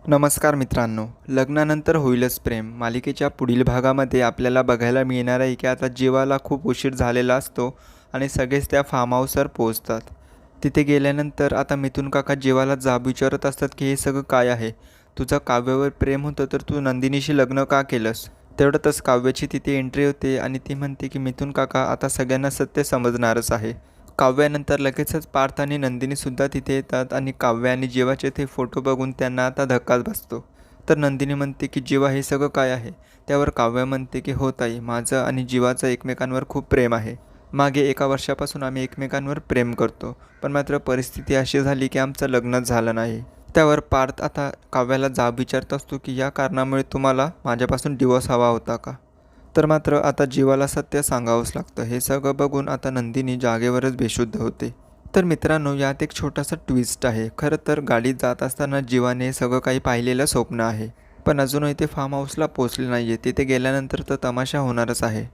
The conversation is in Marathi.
नमस्कार मित्रांनो, लग्नानंतर होईलच प्रेम मालिकेच्या पुढील भागामध्ये आपल्याला बघायला मिळणार आहे की आता जीवाला खूप उशीर झालेला असतो आणि सगळेच त्या फार्म हाऊसवर पोहोचतात. तिथे गेल्यानंतर आता मिथुन काका जीवाला जाब विचारत असतात की हे सगळं काय आहे? तुझं काव्यावर प्रेम होतं तर तू नंदिनीशी लग्न का केलंस? तेवढ्यातच काव्याची तिथे एंट्री होते आणि ती म्हणते की मिथुन काका आता सगळ्यांना सत्य समजणारच आहे. काव्यानंतर लगेचच पार्थ आणि नंदिनीसुद्धा तिथे येतात आणि काव्य आणि जीवाचे ते फोटो बघून त्यांना आता धक्काच बसतो. तर नंदिनी म्हणते की जीवा हे सगळं काय आहे? त्यावर काव्य म्हणते की हो ताई, माझं आणि जीवाचं एकमेकांवर खूप प्रेम आहे. मागे 1 वर्षापासून आम्ही एकमेकांवर प्रेम करतो, पण मात्र परिस्थिती अशी झाली की आमचं लग्नच झालं नाही. त्यावर पार्थ आता काव्याला जाब विचारत असतो की या कारणामुळे तुम्हाला माझ्यापासून डिवोर्स हवा होता का? तर मात्र आता जीवाला सत्य सांगावंच लागतं. हे सगळं बघून आता नंदिनी जागेवरच बेशुद्ध होते. तर मित्रांनो, यात एक छोटासा ट्विस्ट आहे. खरं तर गाडीत जात असताना जीवाने हे सगळं काही पाहिलेलं स्वप्न आहे. पण अजूनही ते फार्म हाऊसला पोहोचले नाही आहे. तिथे गेल्यानंतर तर तमाशा होणारच आहे.